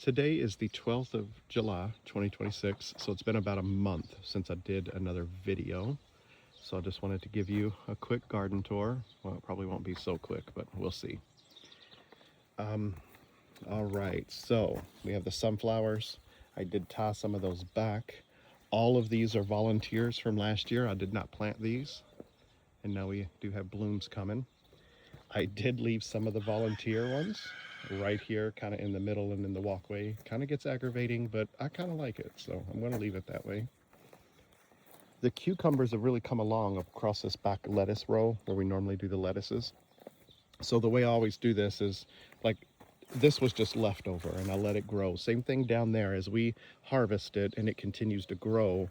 Today is the 12th of July, 2026, so it's been about a month since I did another video. So I just wanted to give you a quick garden tour. Well, it probably won't be so quick, but we'll see. All right, so we have the sunflowers. I did tie some of those back. All of these are volunteers from last year. I did not plant these, and now we do have blooms coming. I did leave some of the volunteer ones right here, kind of in the middle and in the walkway. Kind of gets aggravating, but I kind of like it, so I'm going to leave it that way. The cucumbers have really come along across this back lettuce row where we normally do the lettuces. So the way I always do this is, like, this was just leftover and I let it grow. Same thing down there. As we harvest it and it continues to grow,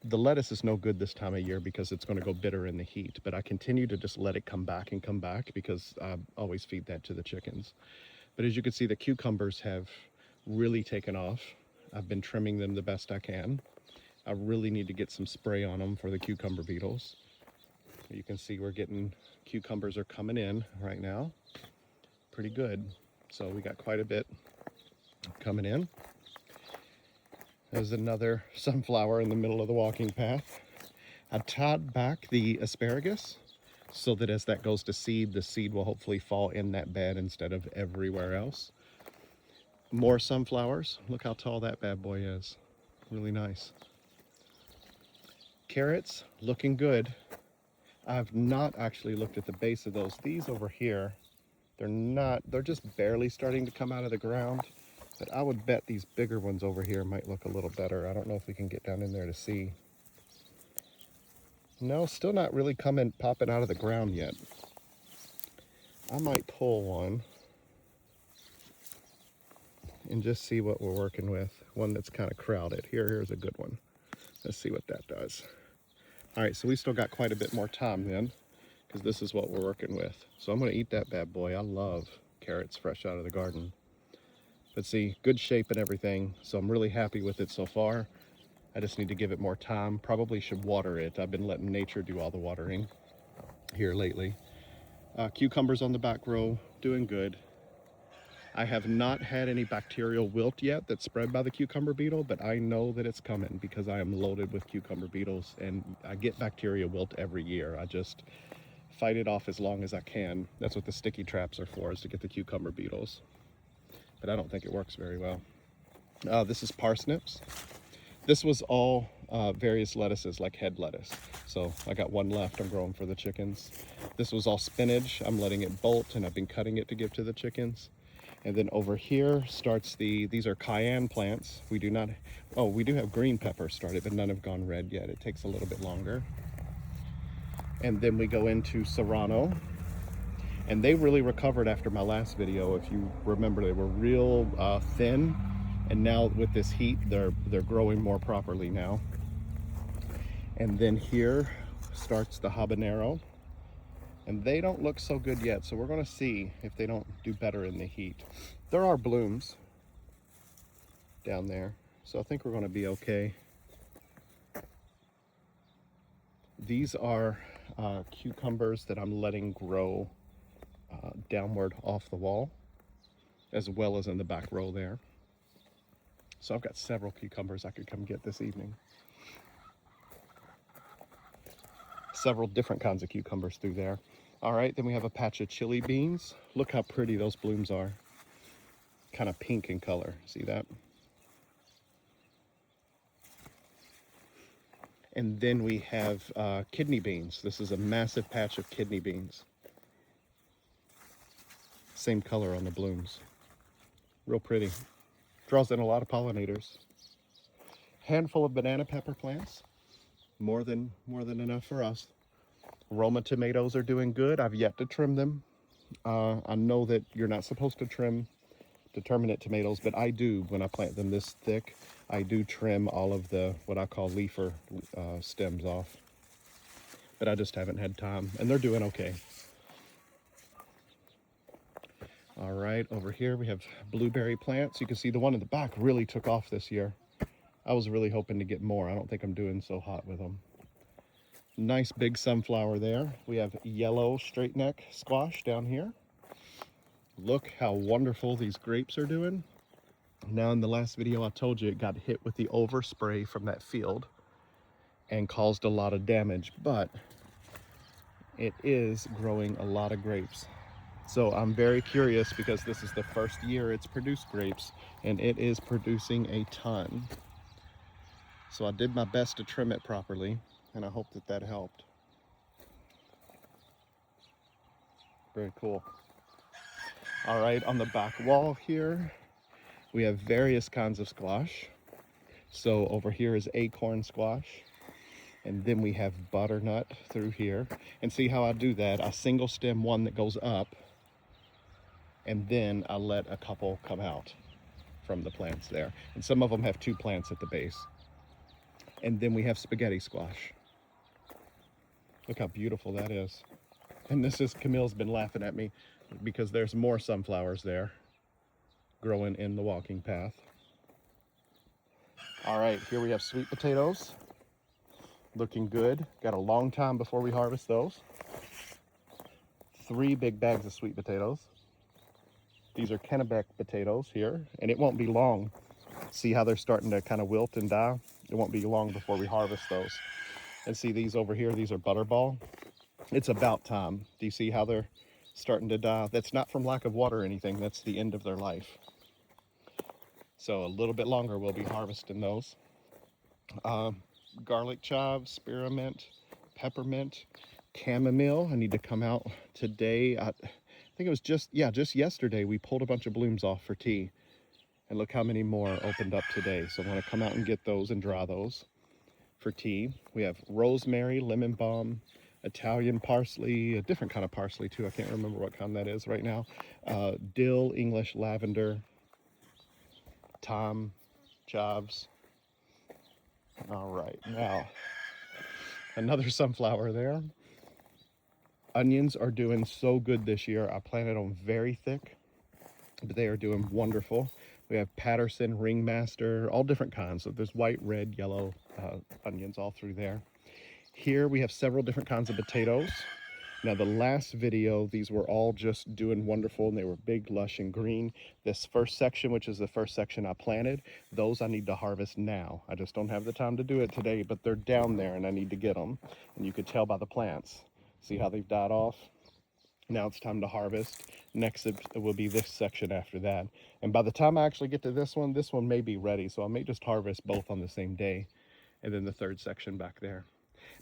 the lettuce is no good this time of year because it's going to go bitter in the heat, but I continue to just let it come back and come back because I always feed that to the chickens. But as you can see, the cucumbers have really taken off. I've been trimming them the best I can. I really need to get some spray on them for the cucumber beetles. You can see cucumbers are coming in right now. Pretty good. So we got quite a bit coming in. There's another sunflower in the middle of the walking path. I tied back the asparagus so that as that goes to seed, the seed will hopefully fall in that bed instead of everywhere else. More sunflowers. Look how tall that bad boy is. Really nice. Carrots, looking good. I've not actually looked at the base of those. These over here, they're just barely starting to come out of the ground, but I would bet these bigger ones over here might look a little better. I don't know if we can get down in there to see. No, still not really popping out of the ground yet. I might pull one and just see what we're working with. One that's kind of crowded. Here's a good one. Let's see what that does. All right, so we still got quite a bit more time then, because this is what we're working with. So I'm gonna eat that bad boy. I love carrots fresh out of the garden. But see, good shape and everything, so I'm really happy with it so far. I just need to give it more time. Probably should water it. I've been letting nature do all the watering here lately. Cucumbers on the back row, doing good. I have not had any bacterial wilt yet that's spread by the cucumber beetle, but I know that it's coming because I am loaded with cucumber beetles and I get bacterial wilt every year. I just fight it off as long as I can. That's what the sticky traps are for, is to get the cucumber beetles. But I don't think it works very well. This is parsnips. This was all various lettuces like head lettuce. So I got one left I'm growing for the chickens. This was all spinach. I'm letting it bolt and I've been cutting it to give to the chickens. And then over here starts these are cayenne plants. We do have green peppers started, but none have gone red yet. It takes a little bit longer. And then we go into serrano. And they really recovered after my last video. If you remember, they were real thin. And now with this heat, they're growing more properly now. And then here starts the habanero. And they don't look so good yet, so we're gonna see if they don't do better in the heat. There are blooms down there, so I think we're gonna be okay. These are cucumbers that I'm letting grow downward off the wall, as well as in the back row there. So I've got several cucumbers I could come get this evening. Several different kinds of cucumbers through there. All right, then we have a patch of chili beans. Look how pretty those blooms are. Kind of pink in color, see that? And then we have kidney beans. This is a massive patch of kidney beans. Same color on the blooms. Real pretty. Draws in a lot of pollinators. Handful of banana pepper plants. More than enough for us. Roma tomatoes are doing good. I've yet to trim them. I know that you're not supposed to trim determinate tomatoes, but I do. When I plant them this thick, I do trim all of the what I call leafer stems off. But I just haven't had time, and they're doing okay. All right, over here we have blueberry plants. You can see the one in the back really took off this year. I was really hoping to get more. I don't think I'm doing so hot with them. Nice big sunflower there. We have yellow straight neck squash down here. Look how wonderful these grapes are doing. Now in the last video I told you it got hit with the overspray from that field and caused a lot of damage, but it is growing a lot of grapes. So I'm very curious because this is the first year it's produced grapes and it is producing a ton. So I did my best to trim it properly and I hope that that helped. Very cool. All right, on the back wall here, we have various kinds of squash. So over here is acorn squash. And then we have butternut through here. And see how I do that? I single stem one that goes up, and then I let a couple come out from the plants there. And some of them have 2 plants at the base. And then we have spaghetti squash. Look how beautiful that is. And this is, Camille's been laughing at me because there's more sunflowers there growing in the walking path. All right, here we have sweet potatoes. Looking good. Got a long time before we harvest those. 3 big bags of sweet potatoes. These are Kennebec potatoes here, and it won't be long. See how they're starting to kind of wilt and die? It won't be long before we harvest those. And see these over here, these are Butterball. It's about time. Do you see how they're starting to die? That's not from lack of water or anything, that's the end of their life. So a little bit longer we'll be harvesting those. Garlic chives, spearmint, peppermint, chamomile. I need to come out today. I think it was just yesterday we pulled a bunch of blooms off for tea. And look how many more opened up today. So I'm going to come out and get those and dry those for tea. We have rosemary, lemon balm, Italian parsley, a different kind of parsley too. I can't remember what kind that is right now. Dill, English lavender, thyme, chives. All right, now another sunflower there. Onions are doing so good this year. I planted them very thick, but they are doing wonderful. We have Patterson, Ringmaster, all different kinds. So there's white, red, yellow onions all through there. Here we have several different kinds of potatoes. Now the last video, these were all just doing wonderful and they were big, lush, and green. This first section, which is the first section I planted, those I need to harvest now. I just don't have the time to do it today, but they're down there and I need to get them. And you could tell by the plants. See how they've died off? Now it's time to harvest. Next it will be this section after that. And by the time I actually get to this one may be ready. So I may just harvest both on the same day. And then the third section back there.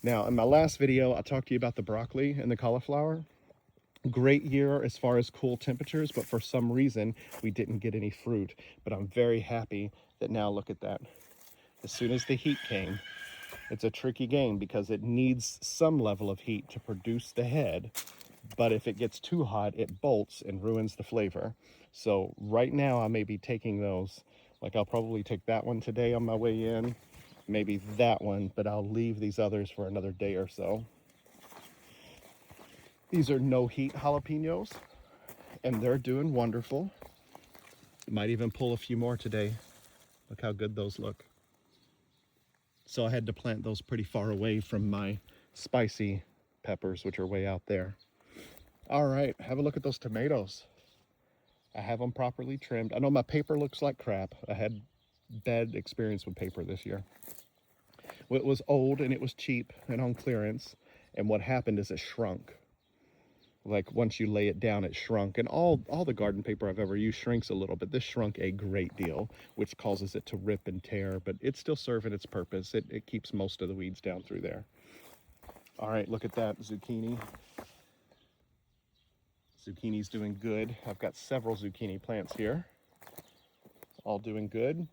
Now, in my last video, I talked to you about the broccoli and the cauliflower. Great year as far as cool temperatures, but for some reason, we didn't get any fruit. But I'm very happy that now, look at that. As soon as the heat came, it's a tricky game because it needs some level of heat to produce the head. But if it gets too hot, it bolts and ruins the flavor. So right now, I may be taking those. Like I'll probably take that one today on my way in. Maybe that one, but I'll leave these others for another day or so. These are no heat jalapenos, and they're doing wonderful. Might even pull a few more today. Look how good those look. So I had to plant those pretty far away from my spicy peppers, which are way out there. All right, have a look at those tomatoes. I have them properly trimmed. I know my paper looks like crap. I had bad experience with paper this year. Well, it was old and it was cheap and on clearance. And what happened is it shrunk. Like once you lay it down, it shrunk. And all the garden paper I've ever used shrinks a little, but this shrunk a great deal, which causes it to rip and tear, but it's still serving its purpose. It keeps most of the weeds down through there. All right, look at that zucchini. Zucchini's doing good. I've got several zucchini plants here, all doing good.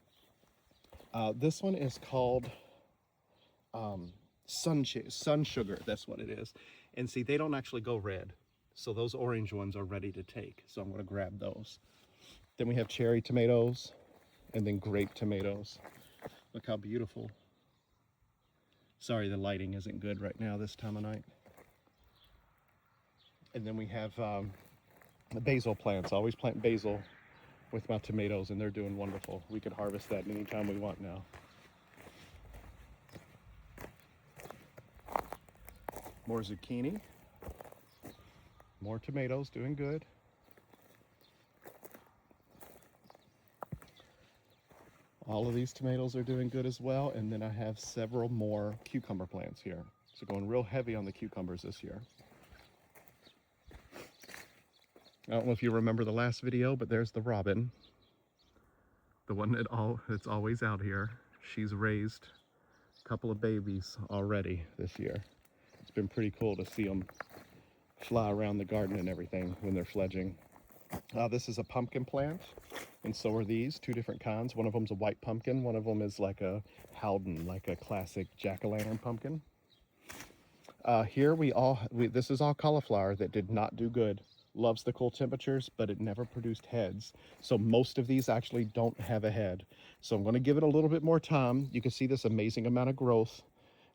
This one is called sun sugar. That's what it is. And see, they don't actually go red. So those orange ones are ready to take. So I'm going to grab those. Then we have cherry tomatoes and then grape tomatoes. Look how beautiful. Sorry, the lighting isn't good right now this time of night. And then we have the basil plants. I always plant basil with my tomatoes and they're doing wonderful. We could harvest that anytime we want now. More zucchini. More tomatoes, doing good. All of these tomatoes are doing good as well. And then I have several more cucumber plants here. So going real heavy on the cucumbers this year. I don't know if you remember the last video, but there's the robin. The one that's always out here. She's raised a couple of babies already this year. It's been pretty cool to see them fly around the garden and everything when they're fledging. This is a pumpkin plant, and so are these, two different kinds. One of them's a white pumpkin, one of them is like a Howden, like a classic jack-o'-lantern pumpkin. Here this is all cauliflower that did not do good. Loves the cool temperatures, but it never produced heads. So most of these actually don't have a head. So I'm going to give it a little bit more time. You can see this amazing amount of growth.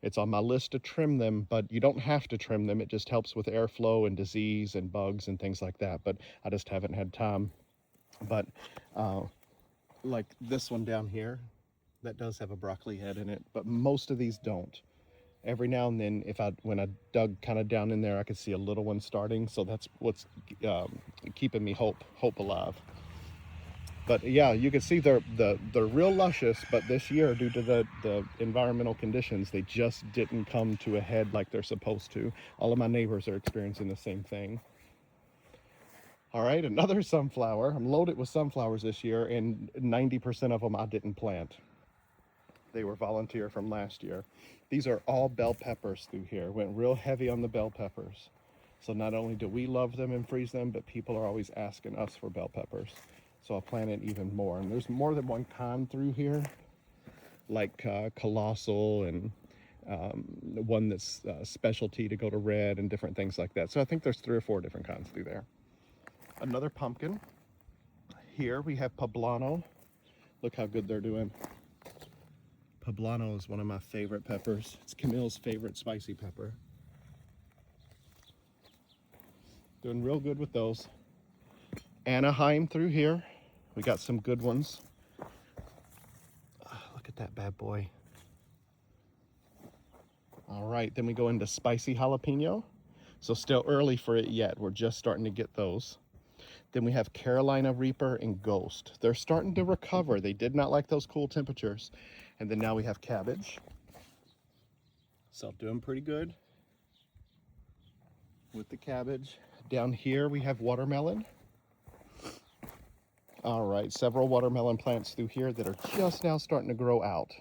It's on my list to trim them, but you don't have to trim them. It just helps with airflow and disease and bugs and things like that. But I just haven't had time. But like this one down here, that does have a broccoli head in it, but most of these don't. Every now and then, when I dug kind of down in there, I could see a little one starting. So that's what's keeping me hope alive. But yeah, you can see they're real luscious, but this year, due to the environmental conditions, they just didn't come to a head like they're supposed to. All of my neighbors are experiencing the same thing. All right, another sunflower. I'm loaded with sunflowers this year, and 90% of them I didn't plant. They were volunteer from last year. These are all bell peppers through here. Went real heavy on the bell peppers. So not only do we love them and freeze them, but people are always asking us for bell peppers. So I planted even more. And there's more than one kind through here, like Colossal and one that's specialty to go to red and different things like that. So I think there's 3 or 4 different kinds through there. Another pumpkin. Here we have Poblano. Look how good they're doing. Poblano is one of my favorite peppers. It's Camille's favorite spicy pepper. Doing real good with those. Anaheim through here. We got some good ones. Look at that bad boy. All right, then we go into spicy jalapeno. So still early for it yet. We're just starting to get those. Then we have Carolina Reaper and Ghost. They're starting to recover. They did not like those cool temperatures. And then now we have cabbage. So doing pretty good with the cabbage. Down here we have watermelon. All right, several watermelon plants through here that are just now starting to grow out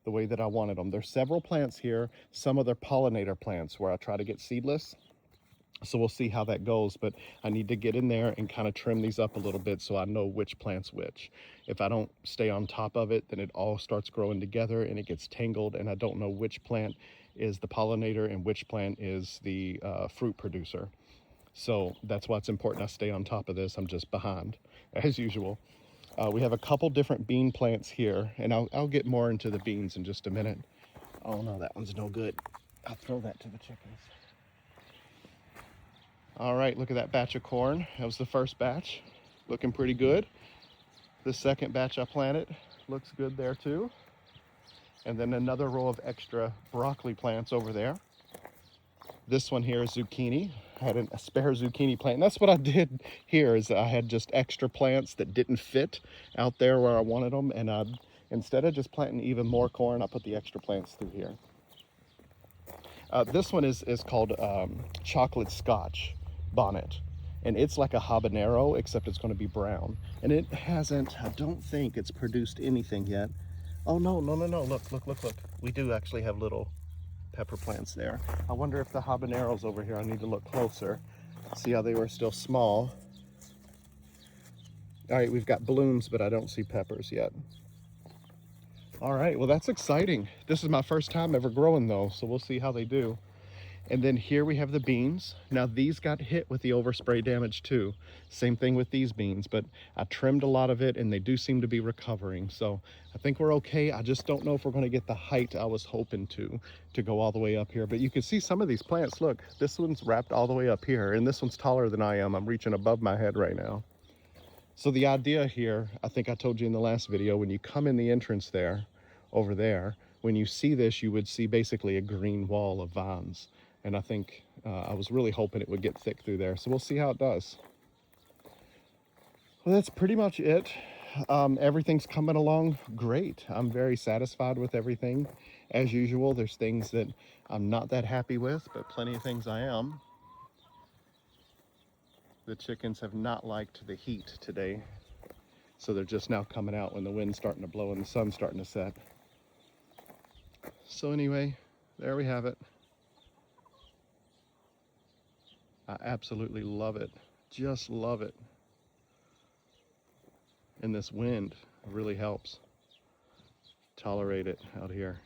the way that I wanted them. There's several plants here. Some of their pollinator plants where I try to get seedless. So we'll see how that goes, but I need to get in there and kind of trim these up a little bit so I know which plant's which. If I don't stay on top of it, then it all starts growing together and it gets tangled, and I don't know which plant is the pollinator and which plant is the fruit producer. So that's why it's important I stay on top of this. I'm just behind, as usual. We have a couple different bean plants here, and I'll get more into the beans in just a minute. Oh no, that one's no good. I'll throw that to the chickens. All right, look at that batch of corn. That was the first batch. Looking pretty good. The second batch I planted looks good there too. And then another row of extra broccoli plants over there. This one here is zucchini. I had a spare zucchini plant. And that's what I did here, is I had just extra plants that didn't fit out there where I wanted them. And instead of just planting even more corn, I put the extra plants through here. This one is called chocolate scotch bonnet, and it's like a habanero, except it's going to be brown, and it hasn't, I don't think it's produced anything yet. Oh no, look, we do actually have little pepper plants there. I wonder if the habaneros over here, I need to look closer, see how they were still small. All right, we've got blooms, but I don't see peppers yet. All right, well, that's exciting. This is my first time ever growing those, so we'll see how they do. And then here we have the beans. Now these got hit with the overspray damage too. Same thing with these beans, but I trimmed a lot of it and they do seem to be recovering. So I think we're okay. I just don't know if we're gonna get the height I was hoping to go all the way up here. But you can see some of these plants, look, this one's wrapped all the way up here and this one's taller than I am. I'm reaching above my head right now. So the idea here, I think I told you in the last video, when you come in the entrance there, over there, when you see this, you would see basically a green wall of vines. And I think I was really hoping it would get thick through there. So we'll see how it does. Well, that's pretty much it. Everything's coming along great. I'm very satisfied with everything. As usual, there's things that I'm not that happy with, but plenty of things I am. The chickens have not liked the heat today, so they're just now coming out when the wind's starting to blow and the sun's starting to set. So anyway, there we have it. I absolutely love it. Just love it. And this wind really helps tolerate it out here.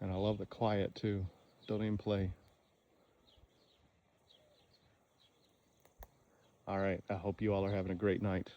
And I love the quiet too. Don't even play. All right, I hope you all are having a great night.